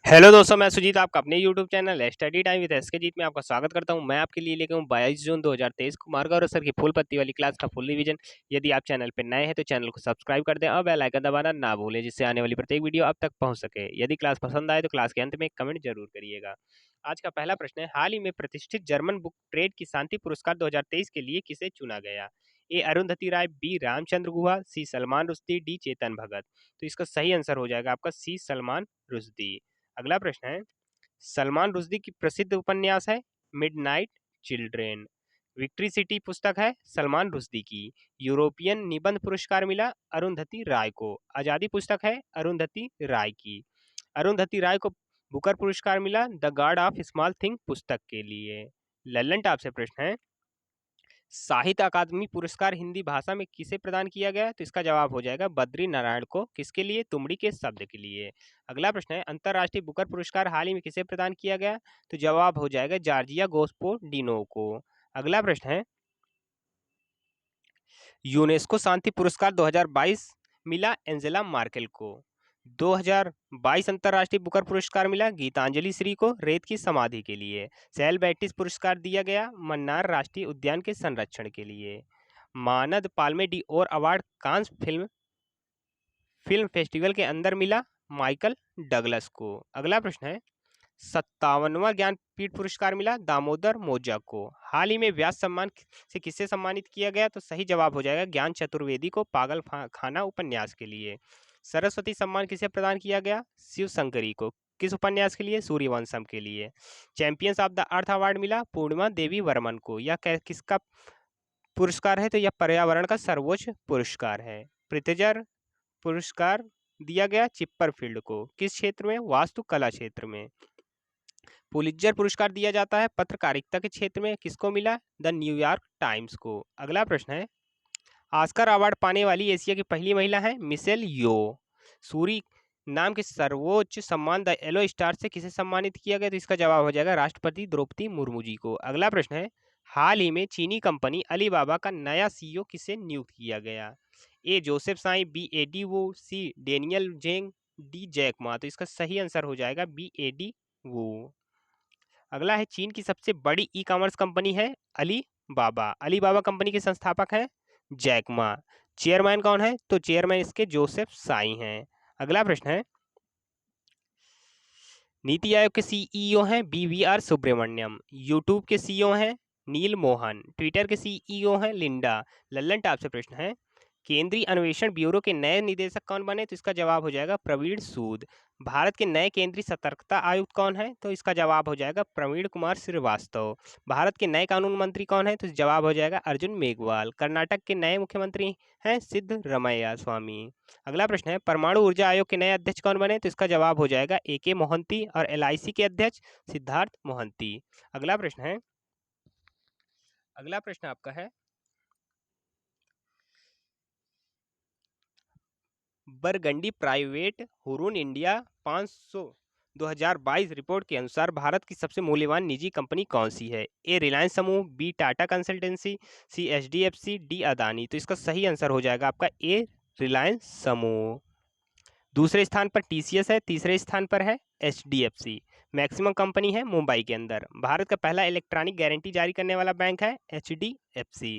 Hello दोस्तों, मैं सुजीत आपका अपने YouTube channel study time with SK Jeet में आपका स्वागत करता हूं। मैं आपके लिए लेकर हूं 22 जून 2023 को मार्गौर सर की फुल पत्ती वाली क्लास का फुल रिवीजन। यदि आप चैनल पर नए हैं तो चैनल को सब्सक्राइब कर दें और बेल आइकन दबाना ना भूलें, जिससे आने वाली प्रत्येक वीडियो आप तक पहुंच सके। यदि क्लास पसंद आए तो क्लास के अंत में एक कमेंट जरूर करिएगा। आज का पहला प्रश्न है, हाल ही में प्रतिष्ठित जर्मन बुक ट्रेड की शांति पुरस्कार 2023 के लिए किसे चुना गया? ए अरुंधति राय, बी रामचंद्र गुहा, सी सलमान रुश्दी, डी चेतन भगत। तो इसका सही आंसर हो जाएगा आपका सी सलमान रुश्दी। अगला प्रश्न है, सलमान रुश्दी की प्रसिद्ध उपन्यास है मिडनाइट चिल्ड्रेन। विक्ट्री सिटी पुस्तक है सलमान रुश्दी की। यूरोपियन निबंध पुरस्कार मिला अरुंधति राय को। आजादी पुस्तक है अरुंधति राय की। अरुंधति राय को बुकर पुरस्कार मिला the guard of small thing पुस्तक के लिए। लल्लन टॉप से प्रश्न है, साहित्य अकादमी पुरस्कार हिंदी भाषा में किसे प्रदान किया गया? तो इसका जवाब हो जाएगा बद्री नारायण को। किसके लिए? तुमड़ी के शब्द के लिए। अगला प्रश्न है, अंतरराष्ट्रीय बुकर पुरस्कार हाल ही में किसे प्रदान किया गया? तो जवाब हो जाएगा जॉर्जिया गोस्पोडिनो को। अगला प्रश्न है, यूनेस्को शांति पुरस्कार 2022 मिला एंजेला मार्केल को। 2022 अंतरराष्ट्रीय बुकर पुरस्कार मिला गीतांजलि श्री को रेत की समाधि के लिए। सेल बेटिस पुरस्कार दिया गया मन्नार राष्ट्रीय उद्यान के संरक्षण के लिए। मानद पाल्मे डी और अवार्ड कांस फिल्म फेस्टिवल के अंदर मिला माइकल डगलस को। अगला प्रश्न है, 57वां ज्ञानपीठ पुरस्कार मिला दामोदर मोजा को। हाल ही में व्यास सम्मान से किसे सम्मानित किया गया? तो सही जवाब हो जाएगा ज्ञान चतुर्वेदी को पागल खाना उपन्यास के लिए। सरस्वती सम्मान किसे प्रदान किया गया? शिव शंकरी को। किस उपन्यास के लिए? सूर्यवंशम के लिए। Champions of the earth award मिला पूर्णिमा देवी वर्मन को। यह किसका पुरस्कार है? तो यह पर्यावरण का सर्वोच्च पुरस्कार है। प्रित्जर पुरस्कार दिया गया चिप्परफील्ड को। किस क्षेत्र में? वास्तुकला क्षेत्र में। पुलित्जर पुरस्कार दिया जाता है पत्रकारिता के क्षेत्र में। किसको मिला? द न्यूयॉर्क टाइम्स को। अगला प्रश्न है, ऑस्कर अवार्ड पाने वाली एशिया की पहली महिला है मिशेल यो। सूरी नाम के सर्वोच्च सम्मान द येलो स्टार से किसे सम्मानित किया गया? तो इसका जवाब हो जाएगा राष्ट्रपति द्रौपदी मुर्मू जी को। अगला प्रश्न है, हाल ही में चीनी कंपनी अलीबाबा का नया सीईओ किसे नियुक्त किया गया? A Joseph Tsai, B Eddie Wu, C Daniel Zhang, D Jack Ma. तो इसका सही आंसर हो जाएगा बी एडी वू। अगला है, चीन की सबसे बड़ी ई कॉमर्स कंपनी है अलीबाबा। अलीबाबा कंपनी के संस्थापक हैं जैक मा। चेयरमैन कौन है? तो चेयरमैन इसके जोसेफ साई हैं। अगला प्रश्न है, नीति आयोग के सीईओ हैं बीवीआर सुब्रमण्यम। यूट्यूब के सीईओ हैं नील मोहन। ट्विटर के सीईओ हैं लिंडा। लल्लन टॉप से प्रश्न है, केंद्रीय अन्वेषण ब्यूरो के नए निदेशक कौन बने? तो इसका जवाब हो जाएगा प्रवीण सूद। भारत के नए केंद्रीय सतर्कता आयुक्त कौन है? तो इसका जवाब हो जाएगा प्रवीण कुमार श्रीवास्तव। भारत के नए कानून मंत्री कौन है? तो जवाब हो जाएगा अर्जुन मेघवाल। कर्नाटक के नए मुख्यमंत्री हैं सिद्धरमैया स्वामी। अगला प्रश्न है, परमाणु ऊर्जा आयोग के नए अध्यक्ष कौन बने? तो इसका जवाब हो जाएगा AK मोहंती। और LIC के अध्यक्ष सिद्धार्थ मोहंती। अगला प्रश्न है, अगला प्रश्न आपका है, burgundy private Hurun India 500 2022 report के अनुसार भारत की सबसे मूल्यवान निजी कंपनी कौन सी है? ए रिलायंस समूह, बी टाटा कंसल्टेंसी, सी HDFC, डी अदानी। तो इसका सही आंसर हो जाएगा आपका ए रिलायंस समूह। दूसरे स्थान पर TCS है, तीसरे स्थान पर है HDFC। मैक्सिमम कंपनी है मुंबई के अंदर। भारत का पहला इलेक्ट्रॉनिक गारंटी जारी करने वाला बैंक है HDFC।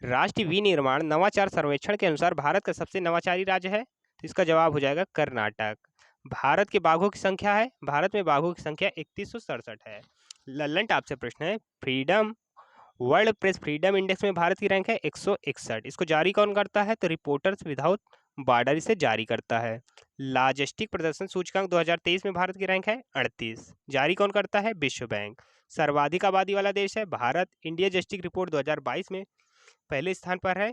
राष्ट्रीय विनिर्माण नवाचार सर्वेक्षण के अनुसार भारत का सबसे नवाचारी राज्य है? तो इसका जवाब हो जाएगा कर्नाटक। भारत के बाघों की संख्या है, भारत में बाघों की संख्या 3167 है। लल्लन टॉप से प्रश्न है, freedom world press freedom index में भारत की रैंक है 161। इसको जारी कौन करता है? तो रिपोर्टर्स विदाउट बॉर्डर इसे जारी करता है। लॉजिस्टिक प्रदर्शन सूचकांक 2023 में भारत की रैंक है 38। जारी कौन करता है? विश्व बैंक। सर्वाधिक आबादी वाला देश है भारत। इंडिया जस्टिक रिपोर्ट 2022 में पहले स्थान पर है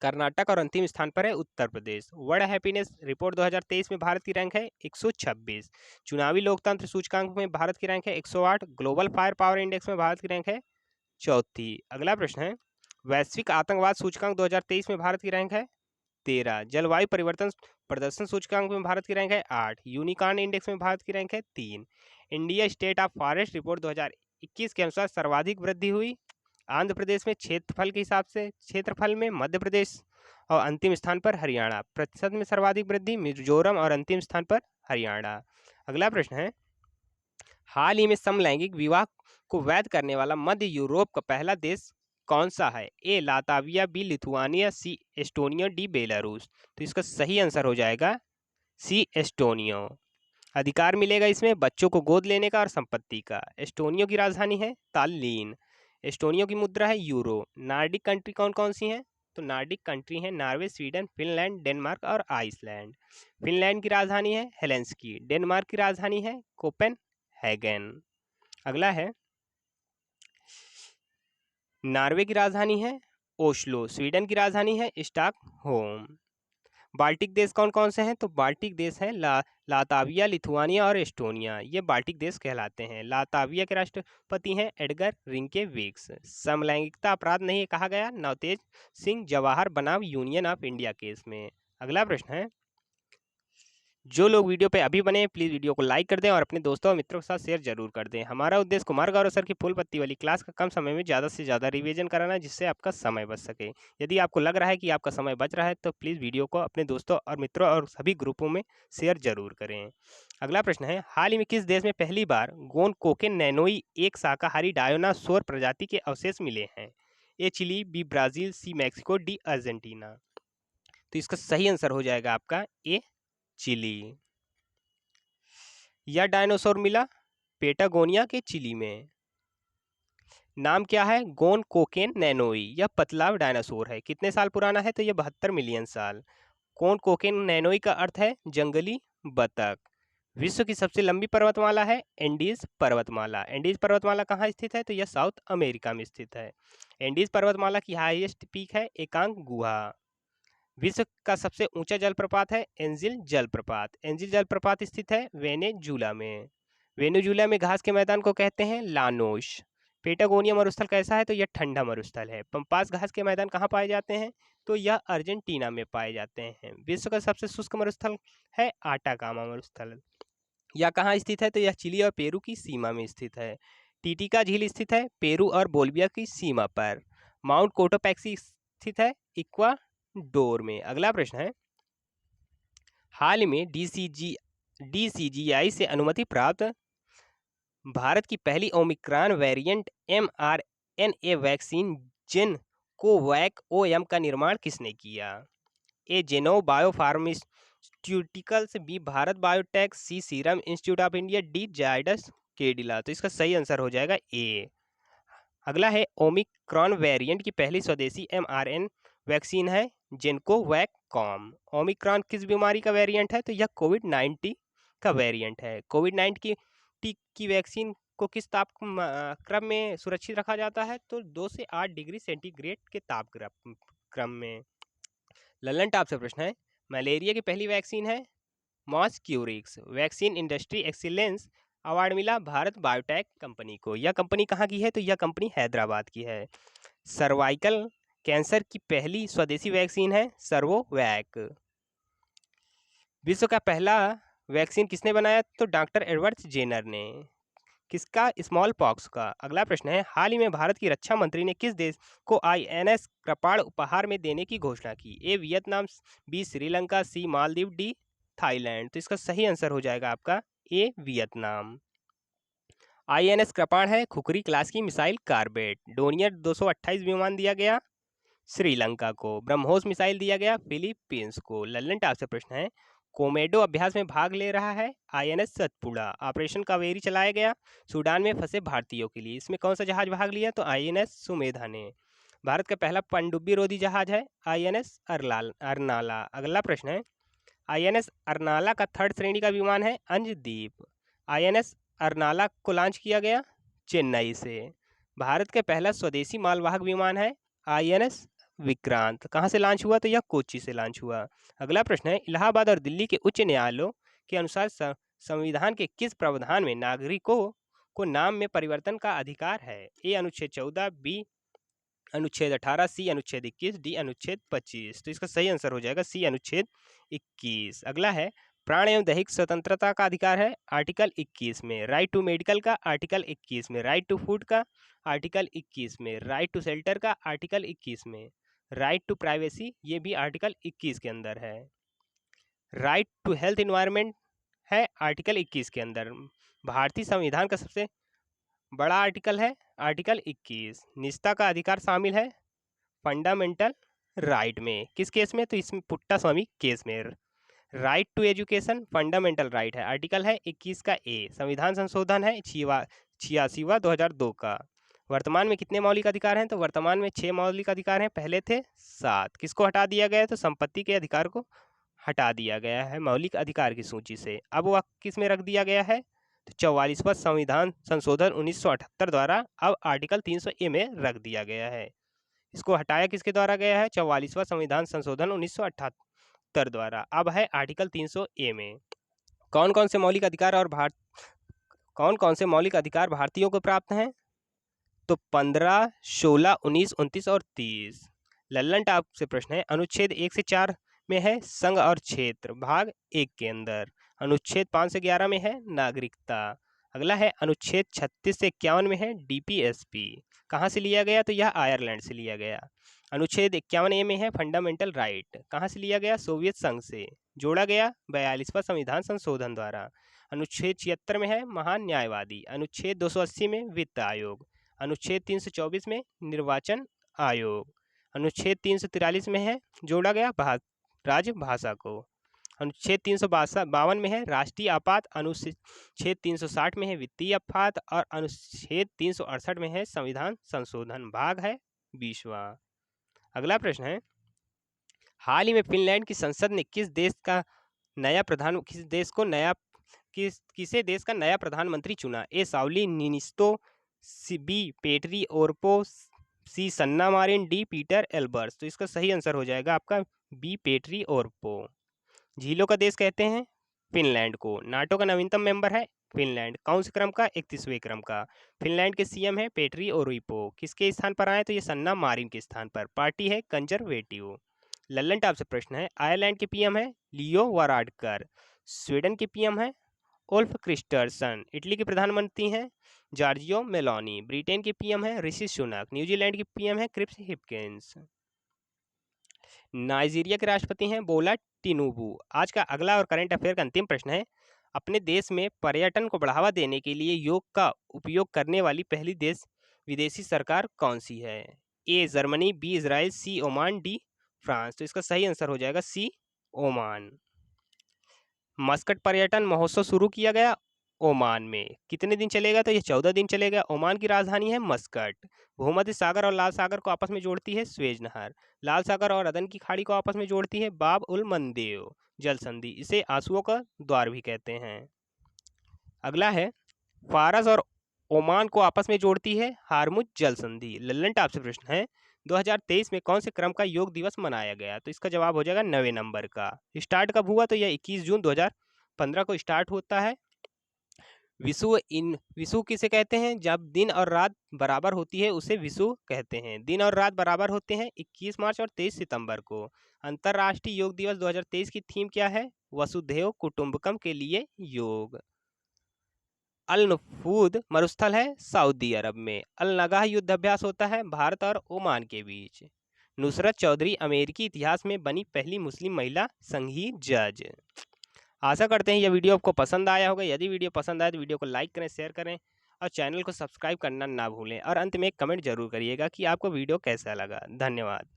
कर्नाटक और अंतिम स्थान पर है Uttar Pradesh. World happiness report 2023 में भारत की रैंक है 126। चुनावी लोकतंत्र सूचकांक में भारत की रैंक है 108। ग्लोबल फायर पावर इंडेक्स में भारत की रैंक है 34। अगला प्रश्न है, वैश्विक आतंकवाद सूचकांक 2023 में भारत की रैंक है 13। जलवायु परिवर्तन प्रदर्शन सूचकांक में भारत की रैंक है 8। यूनिकॉर्न इंडेक्स में भारत की रैंक है 3। India state of forest report 2021 के अनुसार सर्वाधिक वृद्धि हुई आंध्र प्रदेश में क्षेत्रफल के हिसाब से, क्षेत्रफल में मध्य प्रदेश और अंतिम स्थान पर हरियाणा। प्रतिशत में सर्वाधिक वृद्धि मिजोरम और अंतिम स्थान पर हरियाणा। अगला प्रश्न है, हाल ही में समलैंगिक विवाह को वैध करने वाला मध्य यूरोप का पहला देश कौन सा है? ए लाताविया, बी लिथुआनिया, सी एस्टोनिया, डी बेलारूस। तो इसका सही आंसर हो जाएगा सी एस्टोनिया। अधिकार मिलेगा इसमें बच्चों को गोद लेने का और संपत्ति का। एस्टोनिया की राजधानी है ताल्लीन। एस्टोनिया की मुद्रा है यूरो। नार्डिक कंट्री कौन कौन सी हैं? तो नार्डिक कंट्री हैं नॉर्वे, स्वीडन, फिनलैंड, डेनमार्क और आइसलैंड। फिनलैंड की राजधानी है हेलेंस्की। डेनमार्क की राजधानी है कोपेनहेगन। अगला है, नॉर्वे की राजधानी है ओस्लो। स्वीडन की राजधानी है स्टॉकहोम। बाल्टिक देश कौन कौन से हैं? तो बाल्टिक देश हैं लाताविया, लिथुआनिया और एस्टोनिया। ये बाल्टिक देश कहलाते हैं। लाताविया के राष्ट्रपति हैं एडगर रिंकेविक्स। समलैंगिकता अपराध नहीं कहा गया नवतेज सिंह जवाहर बनाम यूनियन ऑफ इंडिया केस में। अगला प्रश्न है, जो लोग वीडियो पे अभी बने प्लीज़ वीडियो को लाइक कर दें और अपने दोस्तों और मित्रों के साथ शेयर जरूर कर दें। हमारा उद्देश्य कुमार गौरव सर की फुल पत्ती वाली क्लास का कम समय में ज़्यादा से ज़्यादा रिवीजन कराना है, जिससे आपका समय बच सके। यदि आपको लग रहा है कि आपका समय बच रहा है तो प्लीज़ वीडियो को अपने दोस्तों और मित्रों और सभी ग्रुपों में शेयर जरूर करें। अगला प्रश्न है, हाल ही में किस देश में पहली बार गोन कोकेन नैनोई एक शाकाहारी डायनासोर प्रजाति के अवशेष मिले हैं? ए चिली, बी ब्राज़ील, सी मैक्सिको, डी अर्जेंटीना। तो इसका सही आंसर हो जाएगा आपका ए चिली। यह डायनासोर मिला पेटागोनिया के चिली में। नाम क्या है? गोन कोकेन नैनोई। यह पतला डायनासोर है। कितने साल पुराना है? तो यह 72 मिलियन साल। गोन कोकेन नैनोई का अर्थ है जंगली बतख। विश्व की सबसे लंबी पर्वतमाला है एंडीज पर्वतमाला। एंडीज पर्वतमाला कहाँ स्थित है? तो यह साउथ अमेरिका में स्थित है। एंडीज पर्वतमाला की हाईएस्ट पीक है एकांग गुहा। विश्व का सबसे ऊंचा जलप्रपात है एंजिल जलप्रपात। एंजिल जलप्रपात स्थित है वेनेजुला में। वेनेजुला में घास के मैदान को कहते हैं लानोश। पेटागोनिया मरुस्थल कैसा है? तो यह ठंडा मरुस्थल है। पंपास घास के मैदान कहाँ पाए जाते हैं? तो यह अर्जेंटीना में पाए जाते हैं। विश्व का सबसे शुष्क मरुस्थल है आटाकामा मरुस्थल। यह कहाँ स्थित है? तो यह चिली और पेरू की सीमा में स्थित है। टीटिका झील स्थित है पेरू और बोलिविया की सीमा पर। माउंट कोटोपैक्सी स्थित है इक्वाडोर में। अगला प्रश्न है, हाल ही में डीसीजीआई से अनुमति प्राप्त भारत की पहली omicron variant mRNA vaccine Gemcovac OM का निर्माण किसने किया? A Gennova Biopharmaceuticals, B Bharat Biotech, C Serum Institute of India, D Zydus Cadila. तो इसका सही आंसर हो जाएगा ए। अगला है, ओमिक्रॉन वेरिएंट की पहली स्वदेशी mRNA वैक्सीन है जेनकोवैक-कॉम। ओमिक्रॉन किस बीमारी का वेरिएंट है? तो यह कोविड-19 का वेरिएंट है। कोविड-19 की वैक्सीन को किस तापक्रम में सुरक्षित रखा जाता है? तो 2 से 8 डिग्री सेंटीग्रेड के तापक्रम में। ललन टॉप से प्रश्न है, मलेरिया की पहली वैक्सीन है मॉस्क्यूरिक्स। वैक्सीन इंडस्ट्री एक्सीलेंस अवार्ड मिला भारत बायोटेक कंपनी को। यह कंपनी कहाँ की है? तो यह कंपनी हैदराबाद की है। सर्वाइकल कैंसर की पहली स्वदेशी वैक्सीन है सर्वोवैक। विश्व का पहला वैक्सीन किसने बनाया? तो डॉक्टर एडवर्ड जेनर ने। किसका? स्मॉल पॉक्स का। अगला प्रश्न है, हाल ही में भारत की रक्षा मंत्री ने किस देश को INS कृपाण उपहार में देने की घोषणा की? ए वियतनाम, बी श्रीलंका, सी मालदीव, डी थाईलैंड। तो इसका सही आंसर हो जाएगा आपका ए वियतनाम। INS कृपाण है खुखरी क्लास की मिसाइल कार्बेट। डोनियर 228 विमान दिया गया श्रीलंका को। ब्रह्मोस मिसाइल दिया गया फिलीपींस को। लल्लन टॉप से प्रश्न है, कोमेडो अभ्यास में भाग ले रहा है INS सतपुड़ा। ऑपरेशन कावेरी चलाया गया सूडान में फंसे भारतीयों के लिए। इसमें कौन सा जहाज भाग लिया? तो INS सुमेधा ने। भारत का पहला पनडुब्बी रोधी जहाज है INS अरनाला। अगला प्रश्न है, INS अरनाला का 3rd श्रेणी का विमान है अंजदीप। INS अरनाला को लॉन्च किया गया चेन्नई से। भारत का पहला स्वदेशी मालवाहक विमान है INS विक्रांत। कहाँ से लॉन्च हुआ? तो यह कोच्चि से लॉन्च हुआ। अगला प्रश्न है, इलाहाबाद और दिल्ली के उच्च न्यायालयों के अनुसार संविधान के किस प्रावधान में नागरिकों को नाम में परिवर्तन का अधिकार है? ए अनुच्छेद 14, बी अनुच्छेद 18, सी अनुच्छेद 21, डी अनुच्छेद 25। तो इसका सही आंसर हो जाएगा सी अनुच्छेद 21। अगला है, प्राण एवं दैहिक स्वतंत्रता का अधिकार है आर्टिकल 21 में। राइट टू मेडिकल का आर्टिकल 21 में। राइट टू फूड का आर्टिकल 21 में। राइट टू शेल्टर का आर्टिकल 21 में। राइट टू प्राइवेसी ये भी आर्टिकल 21 के अंदर है। राइट टू हेल्थ इन्वायरमेंट है आर्टिकल 21 के अंदर। भारतीय संविधान का सबसे बड़ा आर्टिकल है आर्टिकल 21। निजता का अधिकार शामिल है फंडामेंटल राइट में। किस केस में? तो इसमें पुट्टा स्वामी केस में। Right to education fundamental right है, आर्टिकल है 21 का ए। संविधान संशोधन है 86वां 2002 का। वर्तमान में कितने मौलिक अधिकार हैं? तो वर्तमान में 6 मौलिक अधिकार हैं, पहले थे 7। किसको हटा दिया गया है? तो संपत्ति के अधिकार को हटा दिया गया है मौलिक अधिकार की सूची से। अब वह किस में रख दिया गया है? तो 44वां संविधान संशोधन 1978 द्वारा अब आर्टिकल 300 ए में रख दिया गया है। इसको हटाया किसके द्वारा गया है? 44वां संविधान संशोधन 1978 द्वारा। अब है आर्टिकल 300 ए में कौन कौन से मौलिक अधिकार भारतीयों को प्राप्त हैं? तो 15, 16, 19, 29 और 30। लल्लन टॉप से प्रश्न है, अनुच्छेद 1 से 4 में है संघ और क्षेत्र भाग 1 के अंदर। अनुच्छेद 5 से 11 में है नागरिकता। अगला है अनुच्छेद 36 से 51 में है डीपीएसपी। कहाँ से लिया गया? तो यह आयरलैंड से लिया गया। अनुच्छेद 51 ए में है फंडामेंटल राइट। कहाँ से लिया गया? सोवियत संघ से। जोड़ा गया 42वां संविधान संशोधन द्वारा। अनुच्छेद 76 में है महान न्यायवादी। अनुच्छेद 280 में वित्त आयोग। अनुच्छेद 324 में निर्वाचन आयोग। अनुच्छेद 343 में है जोड़ा गया राजभाषा को। अनुच्छेद 352 में है राष्ट्रीय आपात। अनुच्छेद 360 में है वित्तीय आपात और अनुच्छेद 368 में है संविधान संशोधन भाग है 20वां। अगला प्रश्न है, हाल ही में फिनलैंड की संसद ने किसे देश का नया प्रधानमंत्री चुना? ए साउली निनिस्तो, बी पेट्री ओरपो, सी सन्ना मारिन, डी पीटर एल्बर्स। तो इसका सही आंसर हो जाएगा आपका बी पेट्री ओरपो। झीलों का देश कहते हैं फिनलैंड को। नाटो का नवीनतम मेंबर है फिनलैंड। कौन से क्रम का? 31वें क्रम का। फिनलैंड के सीएम है पेट्री ओरिपो। किसके स्थान पर आए? तो ये सन्ना मारिन के स्थान पर। पार्टी है कंजर्वेटिव। लल्लन टॉप से प्रश्न है, आयरलैंड के पीएम है लियो वाराडकर। स्वीडन के पीएम है उल्फ क्रिस्टर्सन। इटली के प्रधानमंत्री हैं जॉर्जियो मेलोनी। ब्रिटेन के पीएम है ऋषि सुनक। न्यूजीलैंड के पीएम है क्रिप्स हिपकिंस। नाइजीरिया के राष्ट्रपति हैं बोला टिनुबू। आज का अगला और करंट अफेयर का अंतिम प्रश्न है, अपने देश में पर्यटन को बढ़ावा देने के लिए योग का उपयोग करने वाली पहली विदेशी सरकार कौन सी है? A Germany, B Israel, C Oman, D France. तो इसका सही आंसर हो जाएगा सी ओमान। मस्कट पर्यटन महोत्सव शुरू किया गया ओमान में। कितने दिन चलेगा? तो यह 14 दिन चलेगा। ओमान की राजधानी है मस्कट। भूमध्य सागर और लाल सागर को आपस में जोड़ती है स्वेज नहर। लाल सागर और अदन की खाड़ी को आपस में जोड़ती है बाब उल मंदेव जल संधि। इसे आंसुओं का द्वार भी कहते हैं। अगला है, फारस और ओमान को आपस में जोड़ती है हारमुज जल संधि। लल्लन टॉप से प्रश्न है, 2023 में कौन से क्रम का योग दिवस मनाया गया? तो इसका जवाब हो जाएगा 9वें नंबर का। स्टार्ट कब हुआ? तो यह 21 जून 2015 को स्टार्ट होता है। विषु किसे कहते हैं? जब दिन और रात बराबर होती है उसे विषु कहते हैं। दिन और रात बराबर होते हैं 21 मार्च और 23 सितंबर को। अंतर्राष्ट्रीय योग दिवस 2023 की थीम क्या है? वसुधैव कुटुंबकम के लिए योग। अल नफूद मरुस्थल है सऊदी अरब में। अल नगाह युद्ध अभ्यास होता है भारत और ओमान के बीच। नुसरत चौधरी अमेरिकी इतिहास में बनी पहली मुस्लिम महिला संघीय जज। आशा करते हैं यह वीडियो आपको पसंद आया होगा। यदि वीडियो पसंद आए तो वीडियो को लाइक करें, शेयर करें और चैनल को सब्सक्राइब करना ना भूलें। और अंत में एक कमेंट जरूर करिएगा कि आपको वीडियो कैसा लगा। धन्यवाद।